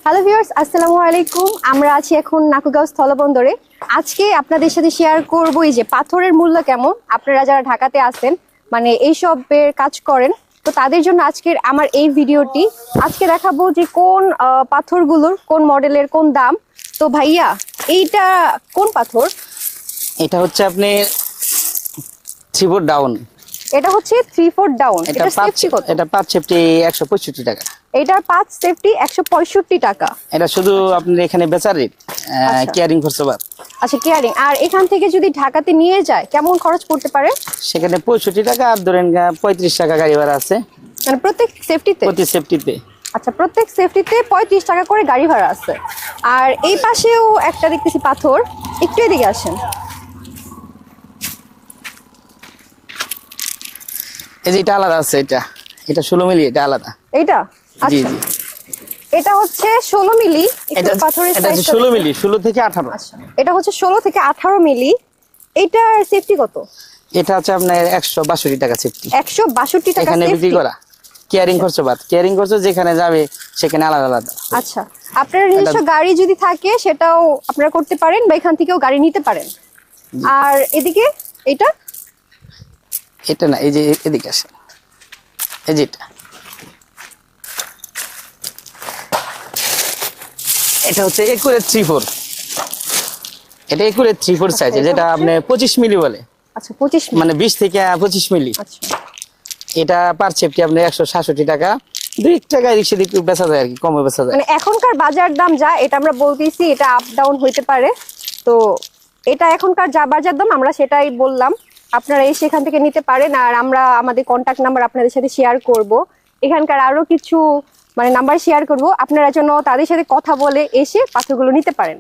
Hello viewers, আসসালামু আলাইকুম। আমরা আছি এখন নাকুগাঁও স্থলবন্দরে। আজকে আপনাদের সাথে শেয়ার করব এই যে পাথরের মূল্য কেমন। আপনারা যারা ঢাকাতে আছেন, মানে এইসবের কাজ করেন, তো তাদের জন্য আজকের আমার এই ভিডিওটি। আজকে দেখাবো যে কোন পাথরগুলোর কোন মডেলের কোন দাম। তো ভাইয়া, এইটা কোন পাথর? এটা হচ্ছে আপনি 3 ফুট ডাউন। এটা হচ্ছে 3/4 ডাউন। এটা সেফটি কত? এটা 5 সেফটি 165 টাকা। এটার 5 সেফটি 165 টাকা। এটা শুধু আপনার এখানে বেচার রেট, কেয়ারিং খরচ বাদ। আচ্ছা, কেয়ারিং। আর এখান থেকে যদি ঢাকাতে নিয়ে যায় কেমন খরচ পড়তে পারে? সেখানে 65 টাকা, আর ধরেন 35 টাকা গাড়ি ভাড়া আছে মানে প্রত্যেক সেফটিতে? প্রতি সেফটিতে। আচ্ছা, প্রত্যেক সেফটিতে 35 টাকা করে গাড়ি ভাড়া আছে। আর এই পাশেও একটা দেখতেছি পাথর, একটু এদিকে আসেন। এই যে এটা আলাদা আছে, এটা 16 মিলি, এটা আলাদা। এইটা? জি আচ্ছা, জি, এটা হচ্ছে 16 মিলি। এটা পাথরের এটা হচ্ছে 16 মিলি, 16 থেকে 18। আচ্ছা, এটা হচ্ছে 16 থেকে 18 মিলি। এইটার সেফটি কত? এটা হচ্ছে আপনার 162 টাকা সেফটি। 162 টাকা এখানে বিক্রি সেফটি। করা, কেয়ারিং খরচ বাদ। কেয়ারিং খরচ যেখানে যাবে সেখানে আলাদা আলাদা। আচ্ছা, আপনার নিজস্ব গাড়ি যদি থাকে সেটাও আপনারা করতে পারেন, বা এখান থেকেও গাড়ি নিতে পারেন। আর এদিকে এটা না, এই যে এদিকে আসে, এই যে এটা হচ্ছে একুরেট 3/4। এটা একুরেট 3/4 সাইজ, যেটা আপনি 25 মিলি বলে। আচ্ছা, 25 মিলি, মানে 20 থেকে 25 মিলি। আচ্ছা। এটা পার সেফটি আপনি 167 টাকা। 2 টাকা রিক্সা দিকে বেচা যায়, আর কি কমে বেচা যায়। মানে এখনকার বাজার দাম যা, এটা আমরা বলতেছি, এটা আপ ডাউন হইতে পারে। তো এটা এখনকার যা বাজার দাম আমরা সেটাই বললাম। আপনারা এই সেখান থেকে নিতে পারেন। আর আমরা আমাদের কন্টাক্ট নাম্বার আপনাদের সাথে শেয়ার করব। এখানকার আরো কিছু মানে নাম্বার শেয়ার করব, আপনারা যেন তাদের সাথে কথা বলে এসে পাথরগুলো নিতে পারেন।